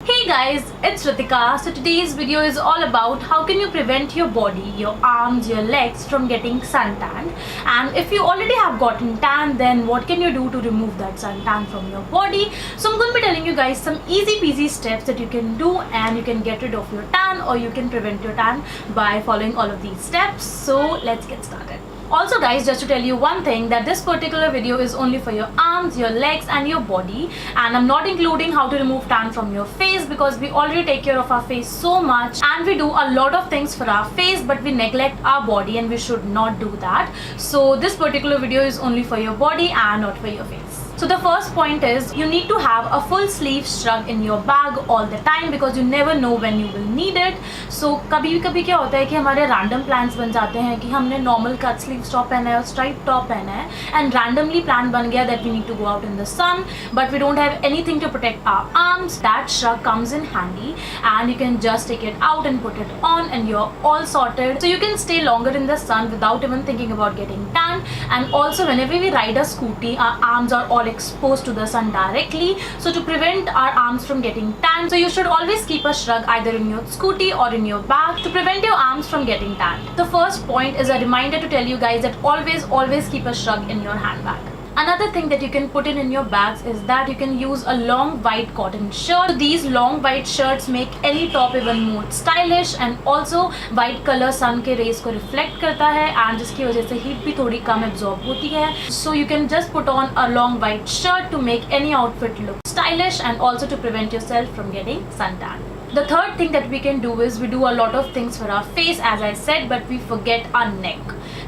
Hey guys, it's Ritika. So today's video is all about how can you prevent your body, your arms, your legs from getting suntan. And if you already have gotten tan, then what can you do to remove that suntan from your body? So I'm going to be telling you guys some easy peasy steps that you can do and you can get rid of your tan or you can prevent your tan by following all of these steps. So let's get started. Also guys, just to tell you one thing, that this particular video is only for your arms, your legs and your body, and I'm not including how to remove tan from your face because we already take care of our face so much and we do a lot of things for our face, but we neglect our body and we should not do that. So this particular video is only for your body and not for your face. So the first point is you need to have a full sleeve shrug in your bag all the time because you never know when you will need it. So कभी कभी क्या होता है कि हमारे random plans बन जाते हैं कि हमने normal cut sleeve top पहना है और striped top पहना है and randomly plan बन गया that we need to go out in the sun but we don't have anything to protect our arms. That shrug comes in handy and you can just take it out and put it on and you're all sorted. So you can stay longer in the sun without even thinking about getting tan. And also whenever we ride a scooty, our arms are all exposed to the sun directly, so to prevent our arms from getting tan, so you should always keep a shrug either in your scooty or in your bag to prevent your arms from getting tan. The first point is a reminder to tell you guys that always keep a shrug in your handbag. Another thing that you can put in your bags is that you can use a long white cotton shirt. So these long white shirts make any top even more stylish and also white color sun के rays को reflect करता है and जिसकी वजह से heat भी थोड़ी कम absorb होती है. So you can just put on a long white shirt to make any outfit look stylish and also to prevent yourself from getting suntan. The third thing that we can do is we do a lot of things for our face as I said, but we forget our neck.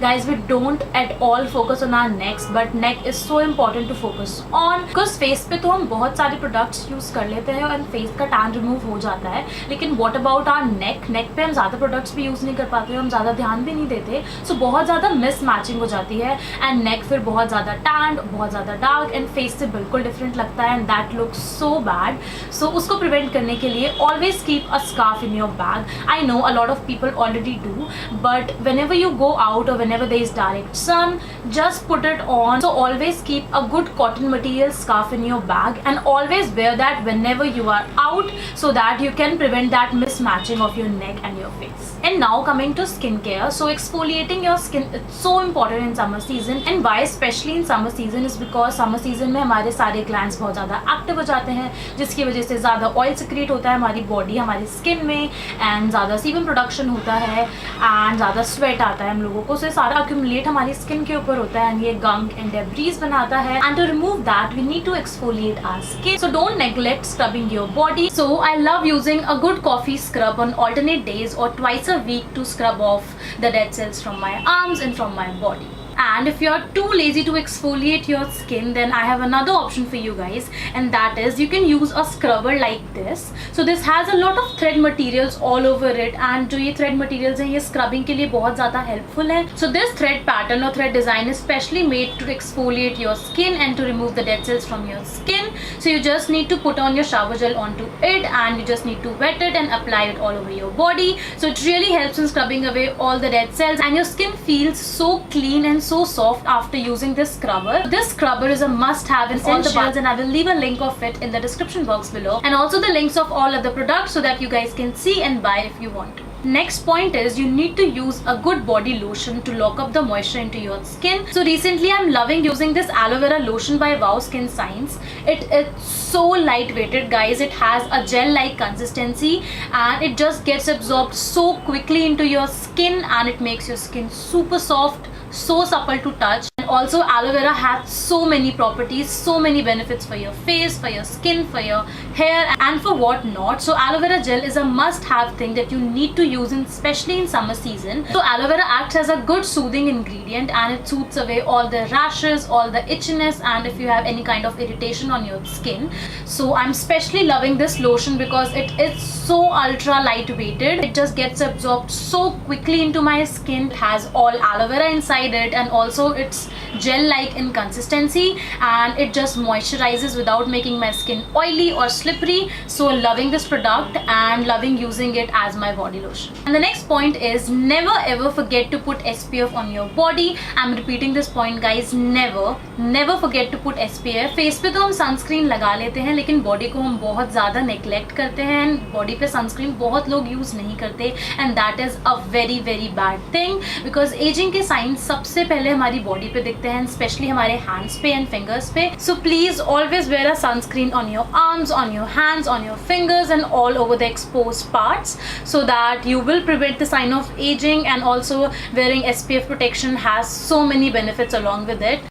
Guys, we don't at all focus on our necks, but neck is so important to focus on because face पे तो हम बहुत सारे products use कर लेते हैं और face का tan remove हो जाता है, लेकिन what about our neck? Neck पे हम ज़्यादा products भी use नहीं कर पाते, हम ज़्यादा ध्यान भी नहीं देते, so बहुत ज़्यादा mismatching हो जाती है and neck फिर बहुत ज़्यादा tanned, बहुत ज़्यादा dark and face से बिल्कुल different लगता है and that looks so bad. So उसको prevent करने के लिए always keep a scarf in your bag. I know a lot of people already do, but whenever you go out or whenever there is direct sun, just put it on. So always keep a good cotton material scarf in your bag and always wear that whenever you are out so that you can prevent that mismatching of your neck and your face. And now coming to skincare, so exfoliating your skin is so important in summer season. And why especially in summer season is because summer season में हमारे सारे glands बहुत ज़्यादा active हो जाते हैं जिसकी वजह से ज़्यादा oil secrete होता है हमारी body हमारी skin में and ज़्यादा sebum production होता है and ज़्यादा sweat आता है हम लोगों को, so सारा accumulate हमारी skin के ऊपर होता है and ये gunk and debris बनाता है and to remove that we need to exfoliate our skin. So don't neglect scrubbing your body. So I love using a good coffee scrub on alternate days or twice a week to scrub off the dead cells from my arms and from my body. And if you're too lazy to exfoliate your skin, then I have another option for you guys, and that is you can use a scrubber like this. So this has a lot of thread materials all over it and जो ये thread materials हैं ये scrubbing के लिए बहुत ज़्यादा helpful है. So this thread pattern or thread design is specially made to exfoliate your skin and to remove the dead cells from your skin. So you just need to put on your shower gel onto it and you just need to wet it and apply it all over your body. So it really helps in scrubbing away all the dead cells and your skin feels so clean and so soft after using this scrubber. This scrubber is a must-have in all the bags and I will leave a link of it in the description box below and also the links of all other products so that you guys can see and buy if you want to. Next point is you need to use a good body lotion to lock up the moisture into your skin. So recently I'm loving using this aloe vera lotion by Wow Skin Science. It is so lightweighted guys, it has a gel like consistency and it just gets absorbed so quickly into your skin and it makes your skin super soft, so supple to touch. And also aloe vera has so many properties, so many benefits for your face, for your skin, for your hair and for what not. So aloe vera gel is a must-have thing that you need to use especially in summer season. So aloe vera acts as a good soothing ingredient and it soothes away all the rashes, all the itchiness and if you have any kind of irritation on your skin. So I'm especially loving this lotion because it is so ultra lightweighted. It just gets absorbed so quickly into my skin. It has all aloe vera inside it and also it's gel like in consistency, and it just moisturizes without making my skin oily or slippery. So loving this product and loving using it as my body lotion. And the next point is never ever forget to put SPF on your body. I'm repeating this point guys, never forget to put SPF. Face पे तो हम sunscreen लगा लेते हैं लेकिन body को हम बहुत ज़्यादा नेग्लेक्ट करते हैं. बॉडी पे सनस्क्रीन बहुत लोग यूज़ नहीं करते and that is a very very bad thing because ageing के साइंस सबसे पहले हमारी बॉडी पे दिखते हैं, स्पेशली हमारे हैंड्स पे एंड फिंगर्स पे. So please always wear a sunscreen on your arms, on your hands, on your fingers and all over the exposed parts so that you will prevent the sign of aging. And also wearing SPF protection has so many benefits along with it.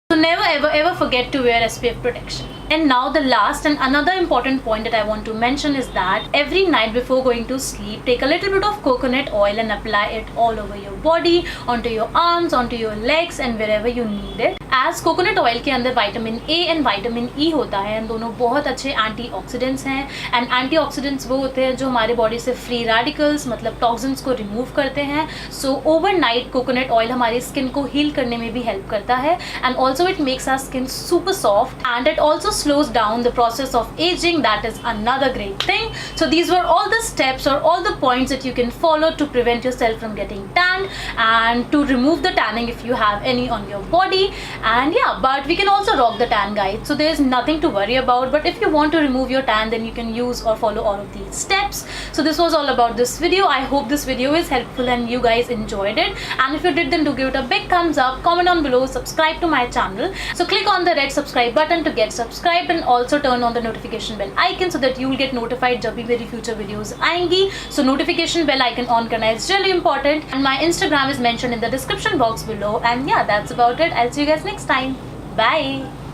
So never ever forget to wear SPF protection. And now the last and another important point that I want to mention is that every night before going to sleep, take a little bit of coconut oil and apply it all over your body, onto your arms, onto your legs and wherever you need it. As coconut oil के अंदर vitamin A and vitamin E होता है and दोनों बहुत अच्छे antioxidants हैं. And antioxidants वो होते हैं जो हमारे बॉडी से free radicals मतलब toxins को remove करते हैं. So overnight coconut oil हमारी skin को heal करने में भी help करता है. And also it makes our skin super soft and it also slows down the process of aging. That is another great thing. So these were all the steps or all the points that you can follow to prevent yourself from getting tanned and to remove the tanning if you have any on your body. And yeah, but we can also rock the tan guys, so there's nothing to worry about. But if you want to remove your tan, then you can use or follow all of these steps. So this was all about this video. I hope this video is helpful and you guys enjoyed it. And if you did, then do give it a big thumbs up, comment down below, subscribe to my channel. So click on the red subscribe button to get subscribed and also turn on the notification bell icon so that you will get notified जब भी मेरी future videos आएंगी. So notification bell icon on करना is really important. And my Instagram is mentioned in the description box below. And yeah, that's about it. I'll see you guys next time. Bye.